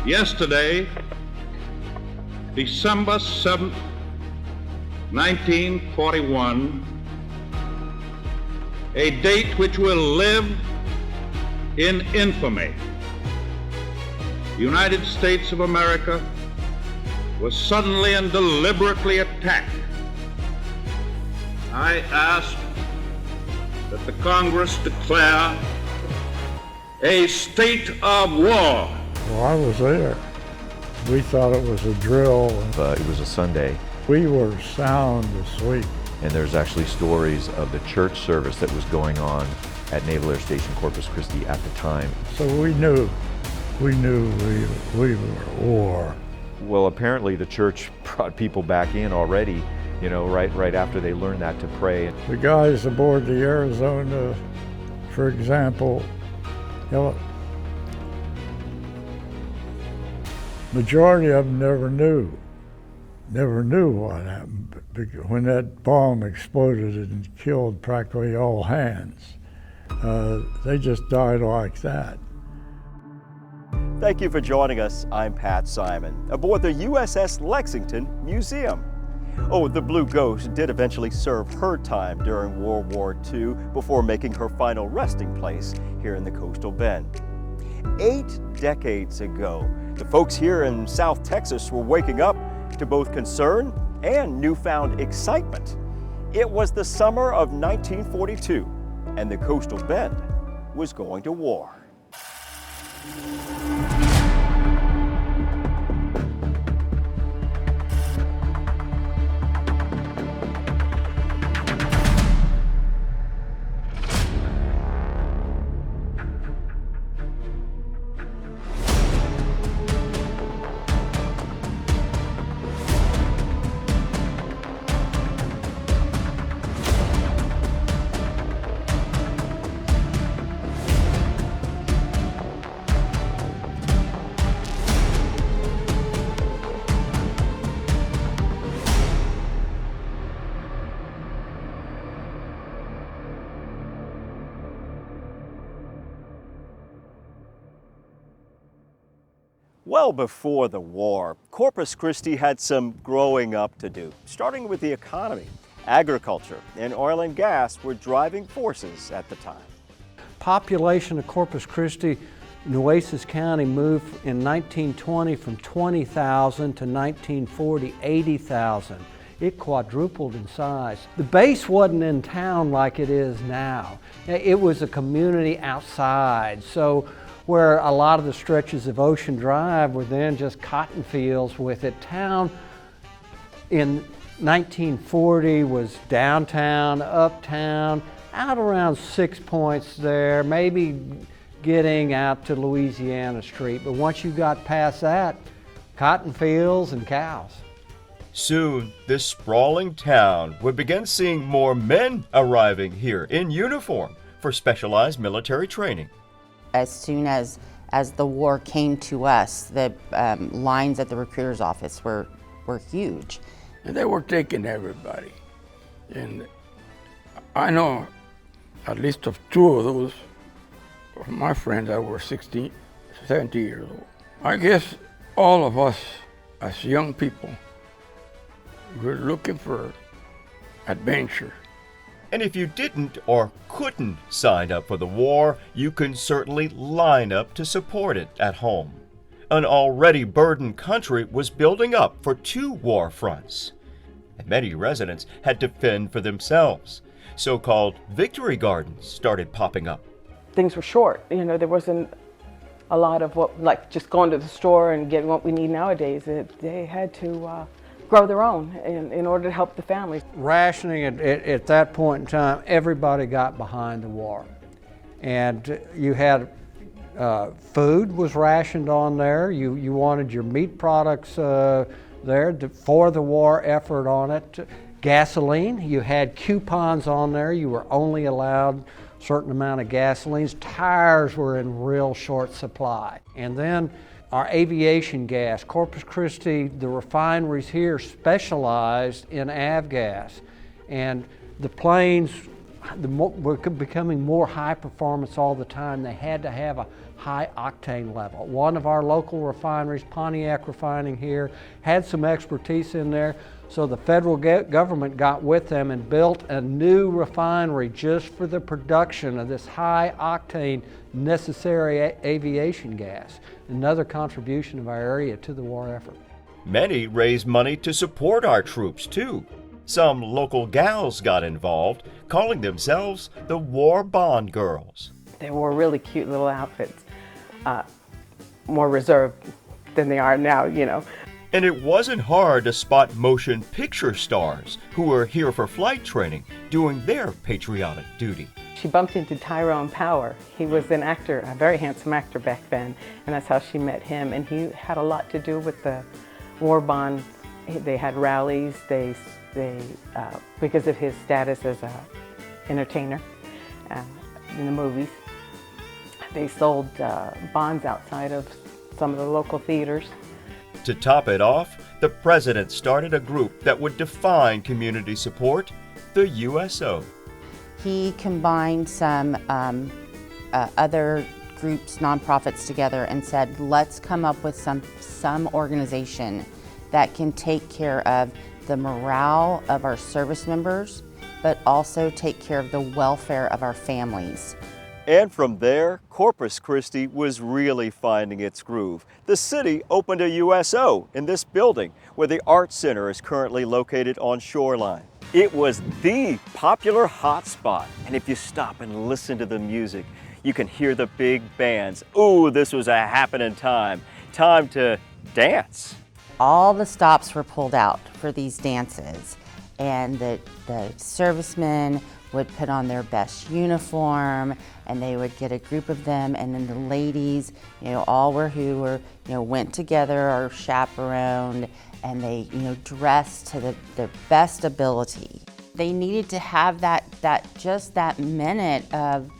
Yesterday, December 7th, 1941, a date which will live in infamy. The United States of America was suddenly and deliberately attacked. I ask that the Congress declare a state of war. Well, I was there. We thought it was a drill. It was a Sunday. We were sound asleep. And there's actually stories of the church service that was going on at Naval Air Station Corpus Christi at the time. So we knew we were at war. Well, apparently the church brought people back in already, you know, right after they learned that to pray. The guys aboard the Arizona, for example, you know, majority of them never knew what happened. When that bomb exploded and killed practically all hands, they just died like that. Thank you for joining us. I'm Pat Simon, aboard the USS Lexington Museum. Oh, the Blue Ghost did eventually serve her time during World War II before making her final resting place here in the Coastal Bend. 8 decades ago, the folks here in South Texas were waking up to both concern and newfound excitement. It was the summer of 1942, and the Coastal Bend was going to war. Well before the war, Corpus Christi had some growing up to do, starting with the economy. Agriculture and oil and gas were driving forces at the time. Population of Corpus Christi, Nueces County moved in 1920 from 20,000 to 1940, 80,000. It quadrupled in size. The base wasn't in town like it is now. It was a community outside. So where a lot of the stretches of Ocean Drive were then just cotton fields with it. Town in 1940 was downtown, uptown, out around 6 Points there, maybe getting out to Louisiana Street. But once you got past that, cotton fields and cows. Soon, this sprawling town would begin seeing more men arriving here in uniform for specialized military training. As soon as the war came to us, the lines at the recruiter's office were huge. And they were taking everybody. And I know at least of 2 of those of my friends that were 16, 17 years old. I guess all of us as young people were looking for adventure. And if you didn't or couldn't sign up for the war, you can certainly line up to support it at home. An already burdened country was building up for 2 war fronts, and many residents had to fend for themselves. So-called victory gardens started popping up. Things were short. You know, there wasn't a lot of what, like just going to the store and getting what we need nowadays. They had to grow their own in order to help the families. Rationing at that point in time, everybody got behind the war. And you had food was rationed on there. You wanted your meat products there for the war effort on it. Gasoline, you had coupons on there. You were only allowed a certain amount of gasolines. Tires were in real short supply. And then our aviation gas. Corpus Christi, the refineries here specialized in avgas. And the planes were becoming more high performance all the time. They had to have a high octane level. One of our local refineries, Pontiac Refining here, had some expertise in there, so the federal government got with them and built a new refinery just for the production of this high octane necessary aviation gas. Another contribution of our area to the war effort. Many raised money to support our troops, too. Some local gals got involved, calling themselves the War Bond Girls. They wore really cute little outfits, more reserved than they are now, you know. And it wasn't hard to spot motion picture stars who were here for flight training, doing their patriotic duty. She bumped into Tyrone Power. He was an actor, a very handsome actor back then, and that's how she met him. And he had a lot to do with the war bonds. They had rallies. They because of his status as an entertainer in the movies, they sold bonds outside of some of the local theaters. To top it off, the president started a group that would define community support, the USO. He combined some other groups, nonprofits together and said, let's come up with some organization that can take care of the morale of our service members, but also take care of the welfare of our families. And from there, Corpus Christi was really finding its groove. The city opened a USO in this building where the Arts Center is currently located on Shoreline. It was the popular hotspot, and if you stop and listen to the music, you can hear the big bands. Ooh, this was a happening time. Time to dance. All the stops were pulled out for these dances, and the servicemen would put on their best uniform, and they would get a group of them, and then the ladies, all went together or chaperoned, and they, dressed to their best ability. They needed to have just that minute of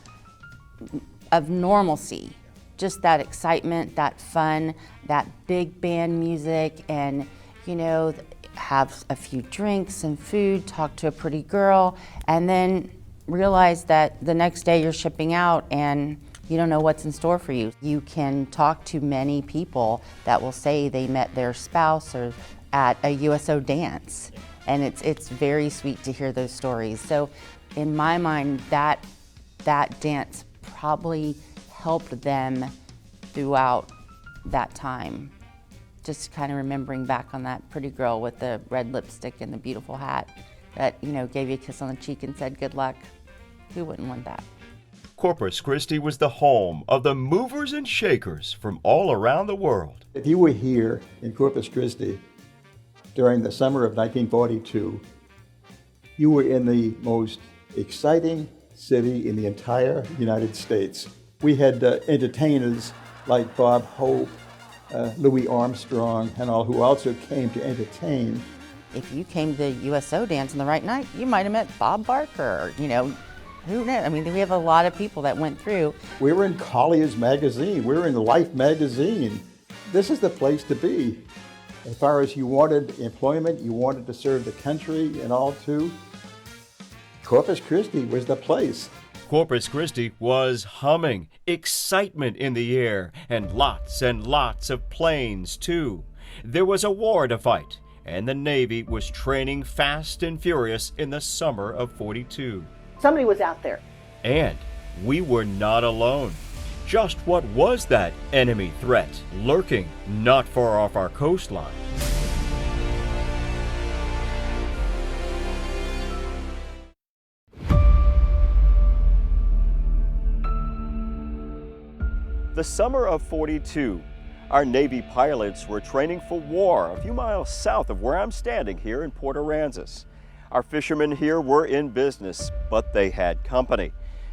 normalcy, just that excitement, that fun, that big band music, and have a few drinks and food, talk to a pretty girl, and then realize that the next day you're shipping out and you don't know what's in store for you. You can talk to many people that will say they met their spouse or at a USO dance, and it's very sweet to hear those stories. So in my mind, that dance probably helped them throughout that time. Just kind of remembering back on that pretty girl with the red lipstick and the beautiful hat that, gave you a kiss on the cheek and said good luck. Who wouldn't want that? Corpus Christi was the home of the movers and shakers from all around the world. If you were here in Corpus Christi during the summer of 1942, you were in the most exciting city in the entire United States. We had entertainers like Bob Hope, Louis Armstrong, and all, who also came to entertain. If you came to the USO dance on the right night, you might have met Bob Barker, who knows? I mean, we have a lot of people that went through. We were in Collier's magazine, we were in Life magazine. This is the place to be. As far as you wanted employment, you wanted to serve the country and all too, Corpus Christi was the place. Corpus Christi was humming, excitement in the air, and lots of planes, too. There was a war to fight, and the Navy was training fast and furious in the summer of '42. Somebody was out there. And we were not alone. Just what was that enemy threat lurking not far off our coastline? The summer of '42, our Navy pilots were training for war a few miles south of where I'm standing here in Port Aransas. Our fishermen here were in business, but they had company.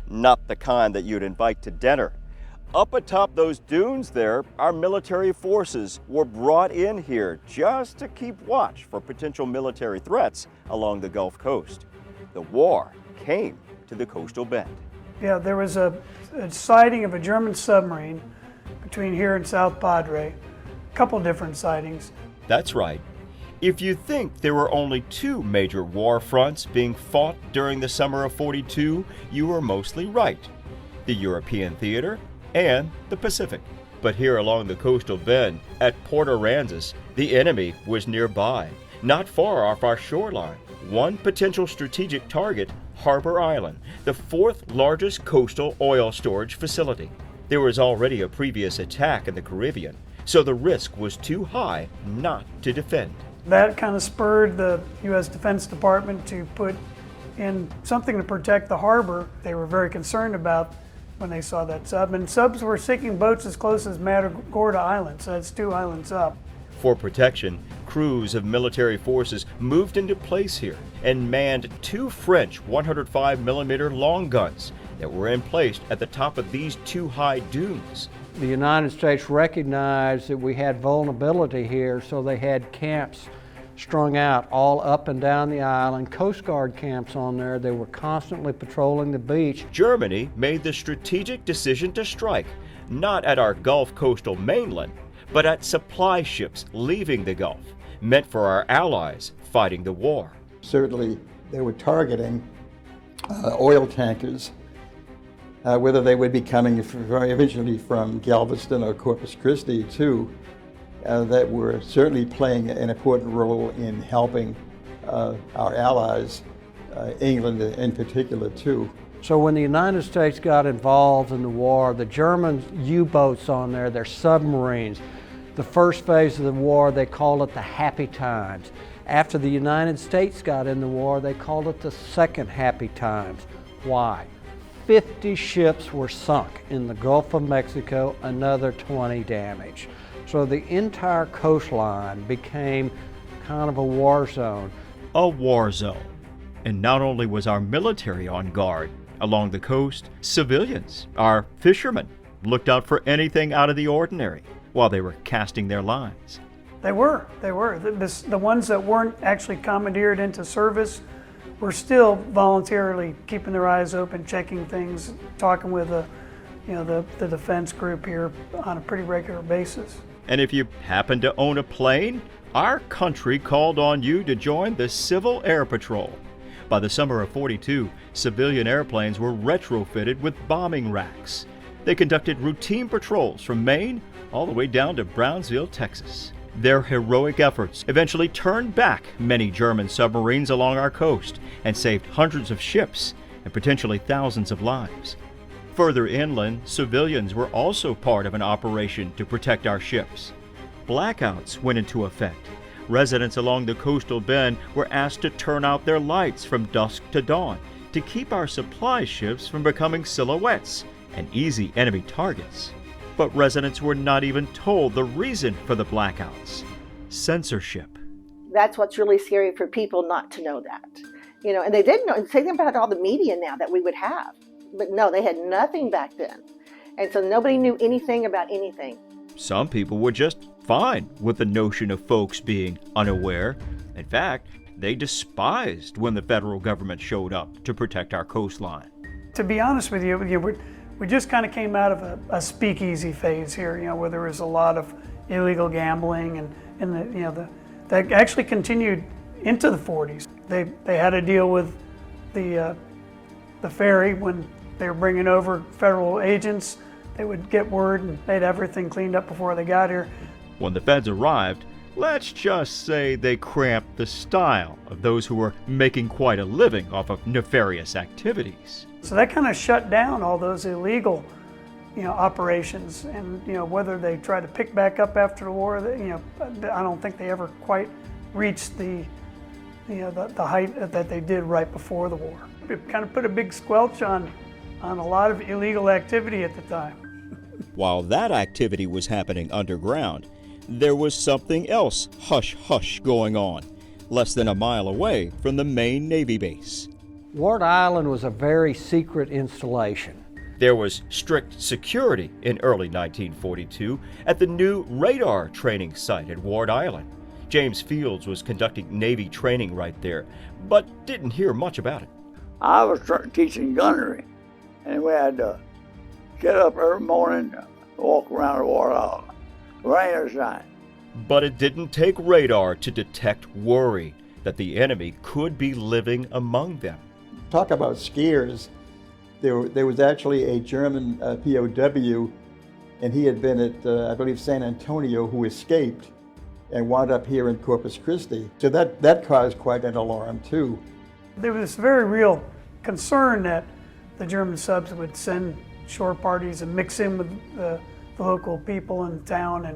Not the kind that you'd invite to dinner. Up atop those dunes there, our military forces were brought in here just to keep watch for potential military threats along the Gulf Coast. The war came to the coastal bend. Yeah, there was a sighting of a German submarine between here and South Padre. A couple different sightings. That's right. If you think there were only two major war fronts being fought during the summer of '42, you were mostly right. The European theater and the Pacific. But here along the coastal bend at Port Aransas, the enemy was nearby, not far off our shoreline. One potential strategic target, Harbor Island, the fourth largest coastal oil storage facility. There was already a previous attack in the Caribbean, so the risk was too high not to defend. That kind of spurred the U.S. Defense Department to put in something to protect the harbor. They were very concerned about when they saw that sub, and subs were sinking boats as close as Matagorda Island, so that's 2 islands up. For protection, crews of military forces moved into place here and manned 2 French 105mm long guns that were emplaced at the top of these 2 high dunes. The United States recognized that we had vulnerability here, so they had camps strung out all up and down the island, Coast Guard camps on there. They were constantly patrolling the beach. Germany made the strategic decision to strike, not at our Gulf coastal mainland, but at supply ships leaving the Gulf, meant for our allies fighting the war. Certainly, they were targeting oil tankers, whether they would be coming eventually from Galveston or Corpus Christi too, that were certainly playing an important role in helping our allies, England in particular too. So when the United States got involved in the war, the German U-boats on there, their submarines, the first phase of the war, they called it the happy times. After the United States got in the war, they called it the second happy times. Why? 50 ships were sunk in the Gulf of Mexico, another 20 damaged. So the entire coastline became kind of a war zone. A war zone. And not only was our military on guard along the coast, civilians, our fishermen, looked out for anything out of the ordinary while they were casting their lines. They were. The ones that weren't actually commandeered into service were still voluntarily keeping their eyes open, checking things, talking with the defense group here on a pretty regular basis. And if you happen to own a plane, our country called on you to join the Civil Air Patrol. By the summer of '42, civilian airplanes were retrofitted with bombing racks. They conducted routine patrols from Maine all the way down to Brownsville, Texas. Their heroic efforts eventually turned back many German submarines along our coast and saved hundreds of ships and potentially thousands of lives. Further inland, civilians were also part of an operation to protect our ships. Blackouts went into effect. Residents along the coastal bend were asked to turn out their lights from dusk to dawn to keep our supply ships from becoming silhouettes and easy enemy targets. But residents were not even told the reason for the blackouts: censorship. That's what's really scary for people not to know that. And they didn't know. Think about all the media now that we would have. But no, they had nothing back then. And so nobody knew anything about anything. Some people were just fine with the notion of folks being unaware. In fact, they despised when the federal government showed up to protect our coastline. To be honest with you, we just kind of came out of a speakeasy phase here, where there was a lot of illegal gambling, and that actually continued into the 40s. They had to deal with the ferry when they were bringing over federal agents. They would get word and they'd have everything cleaned up before they got here. When the feds arrived, let's just say they cramped the style of those who were making quite a living off of nefarious activities. So that kind of shut down all those illegal, operations, and whether they tried to pick back up after the war, I don't think they ever quite reached the height that they did right before the war. It kind of put a big squelch on a lot of illegal activity at the time. While that activity was happening underground, there was something else hush-hush going on, less than a mile away from the main Navy base. Ward Island was a very secret installation. There was strict security in early 1942 at the new radar training site at Ward Island. James Fields was conducting Navy training right there, but didn't hear much about it. I was teaching gunnery, and we had to get up every morning, walk around the Ward Island, rain or shine. But it didn't take radar to detect worry that the enemy could be living among them. Talk about scares. There was actually a German POW and he had been at, I believe, San Antonio, who escaped and wound up here in Corpus Christi. So that caused quite an alarm too. There was this very real concern that the German subs would send shore parties and mix in with the local people in town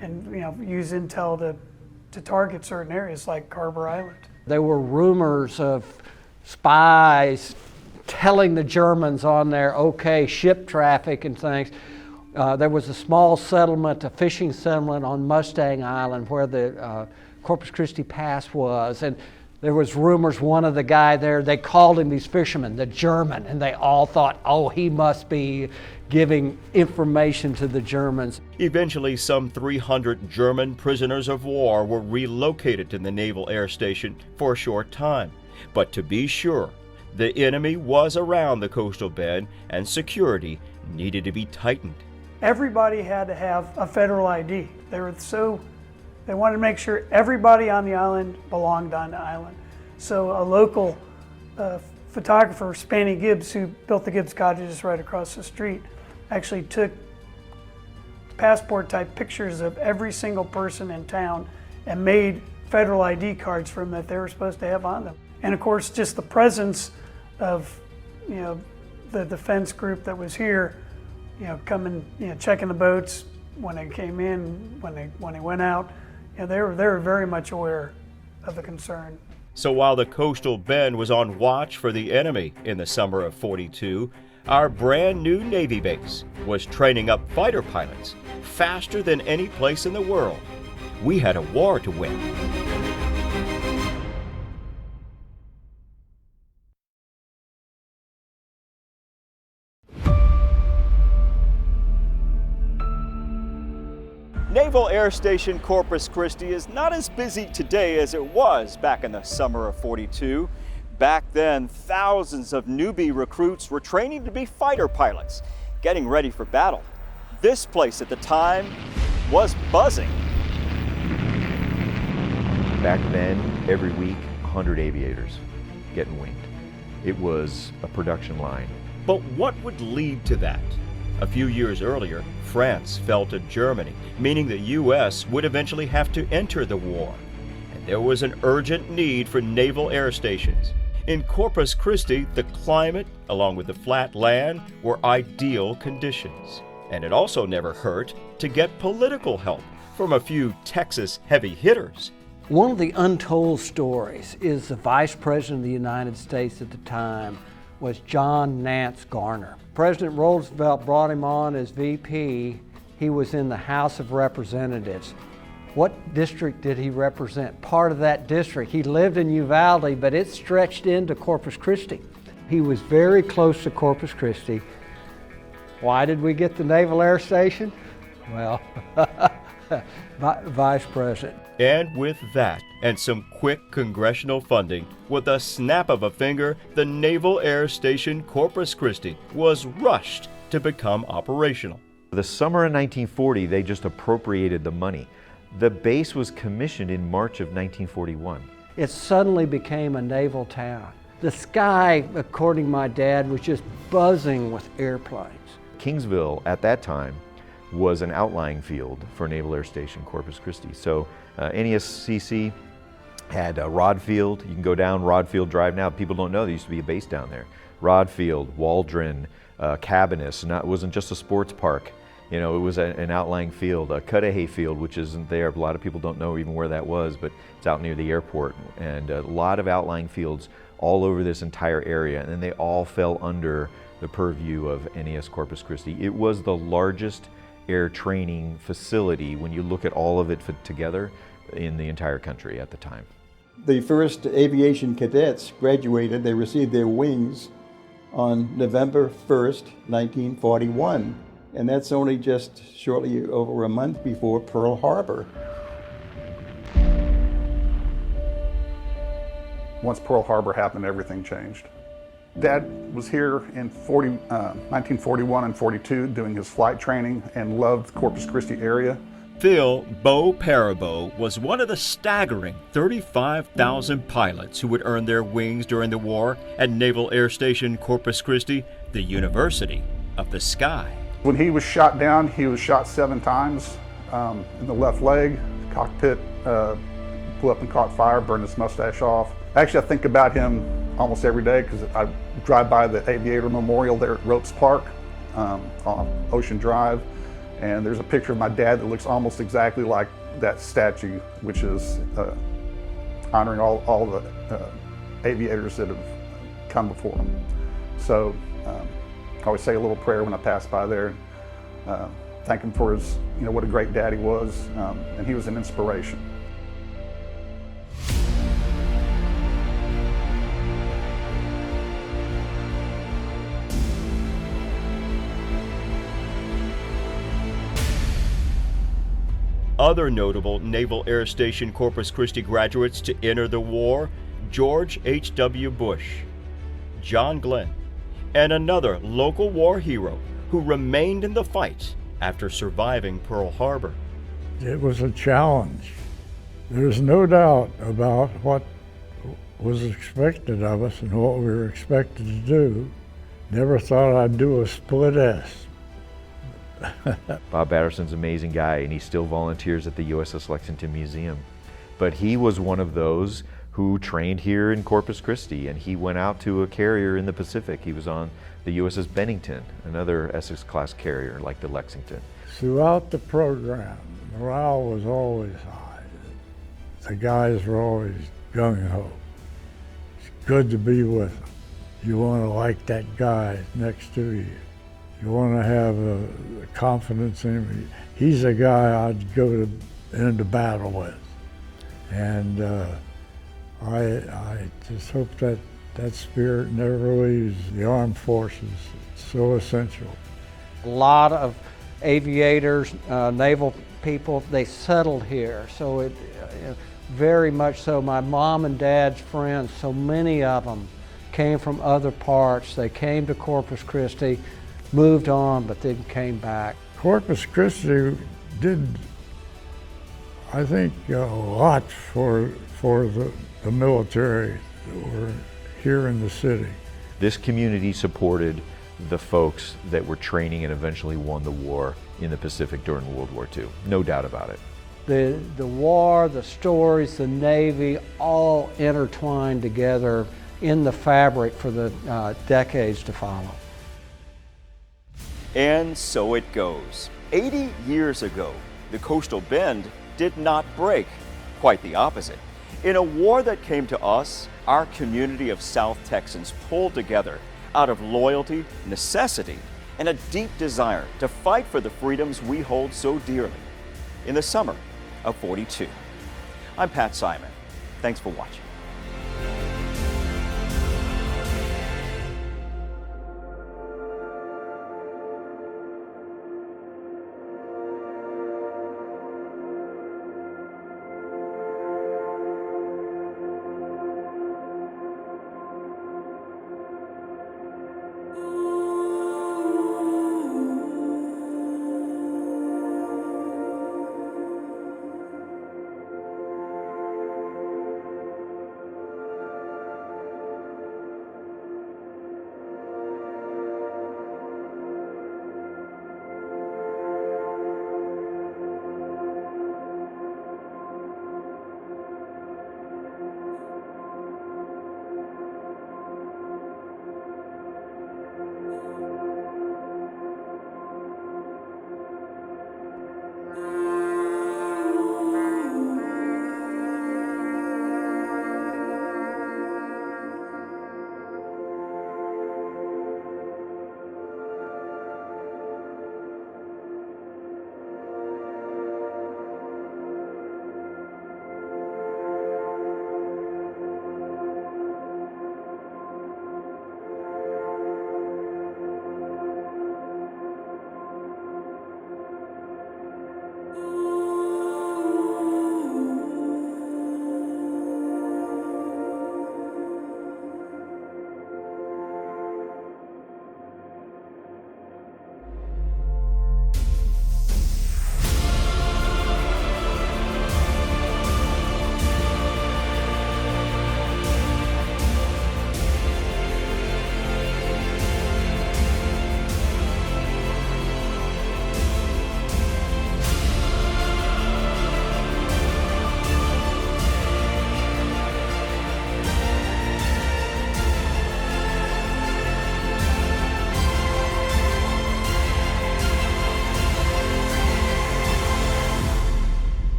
and you know, use intel to target certain areas like Harbor Island. There were rumors of spies telling the Germans on there, okay, ship traffic and things. There was a small settlement, a fishing settlement on Mustang Island where the Corpus Christi Pass was, and there was rumors one of the guy there, they called him, these fishermen, the German, and they all thought, oh, he must be giving information to the Germans. Eventually, some 300 German prisoners of war were relocated to the Naval Air Station for a short time. But to be sure, the enemy was around the coastal bend and security needed to be tightened. Everybody had to have a federal ID. They wanted to make sure everybody on the island belonged on the island. So a local photographer, Spanny Gibbs, who built the Gibbs cottages right across the street, actually took passport type pictures of every single person in town and made federal ID cards for them that they were supposed to have on them. And of course, just the presence of, you know, the defense group that was here, you know, coming, you know, checking the boats when they came in, when they went out, you know, they were very much aware of the concern. So while the coastal bend was on watch for the enemy in the summer of '42, our brand new Navy base was training up fighter pilots faster than any place in the world. We had a war to win. Naval Air Station Corpus Christi is not as busy today as it was back in the summer of '42. Back then, thousands of newbie recruits were training to be fighter pilots, getting ready for battle. This place at the time was buzzing. Back then, every week, 100 aviators getting winged. It was a production line. But what would lead to that? A few years earlier, France fell to Germany, meaning the U.S. would eventually have to enter the war. And there was an urgent need for naval air stations. In Corpus Christi, the climate, along with the flat land, were ideal conditions. And it also never hurt to get political help from a few Texas heavy hitters. One of the untold stories is the Vice President of the United States at the time was John Nance Garner. President Roosevelt brought him on as VP. He was in the House of Representatives. What district did he represent? Part of that district. He lived in Uvalde, but it stretched into Corpus Christi. He was very close to Corpus Christi. Why did we get the Naval Air Station? Well, Vice President. And with that, and some quick congressional funding, with a snap of a finger, the Naval Air Station Corpus Christi was rushed to become operational. The summer of 1940, they just appropriated the money. The base was commissioned in March of 1941. It suddenly became a naval town. The sky, according to my dad, was just buzzing with airplanes. Kingsville, at that time, was an outlying field for Naval Air Station Corpus Christi. So NESCC had Rod Field. You can go down Rod Field Drive now. People don't know there used to be a base down there. Rod Field, Waldron, Cabanis. It wasn't just a sports park. You know, it was an outlying field. Cudahy Field, which isn't there. A lot of people don't know even where that was, but it's out near the airport. And a lot of outlying fields all over this entire area, and they all fell under the purview of NES Corpus Christi. It was the largest air training facility when you look at all of it together in the entire country at the time. The first aviation cadets graduated, they received their wings on November 1st, 1941. And that's only just shortly over a month before Pearl Harbor. Once Pearl Harbor happened, everything changed. Dad was here in 1941 and 42 doing his flight training and loved the Corpus Christi area. Phil Beau Parabo was one of the staggering 35,000 pilots who would earn their wings during the war at Naval Air Station Corpus Christi, the University of the Sky. When he was shot down, he was shot 7 times in the left leg. Cockpit blew up and caught fire, burned his mustache off. Actually, I think about him almost every day because I drive by the Aviator Memorial there at Ropes Park on Ocean Drive, and there's a picture of my dad that looks almost exactly like that statue, which is honoring all the aviators that have come before him. So I always say a little prayer when I pass by there. Thank him for his, what a great dad he was, and he was an inspiration. Other notable Naval Air Station Corpus Christi graduates to enter the war: George H.W. Bush, John Glenn, and another local war hero who remained in the fight after surviving Pearl Harbor. It was a challenge. There's no doubt about what was expected of us and what we were expected to do. Never thought I'd do a split S. Bob Batterson's an amazing guy, and he still volunteers at the USS Lexington Museum. But he was one of those who trained here in Corpus Christi, and he went out to a carrier in the Pacific. He was on the USS Bennington, another Essex-class carrier like the Lexington. Throughout the program, morale was always high. The guys were always gung-ho. It's good to be with them. You want to like that guy next to you. You want to have a confidence in him. He's a guy I'd go into battle with. And I just hope that spirit never leaves the armed forces. It's so essential. A lot of aviators, naval people, they settled here. So it very much so. My mom and dad's friends, so many of them came from other parts. They came to Corpus Christi, moved on, but then came back. Corpus Christi did, I think, a lot for the military that were here in the city. This community supported the folks that were training and eventually won the war in the Pacific during World War II. No doubt about it. The war, the stories, the Navy, all intertwined together in the fabric for the decades to follow. And so it goes. 80 years ago, the coastal bend did not break. Quite the opposite. In a war that came to us, our community of South Texans pulled together out of loyalty, necessity, and a deep desire to fight for the freedoms we hold so dearly. In the summer of '42. I'm Pat Simon. Thanks for watching.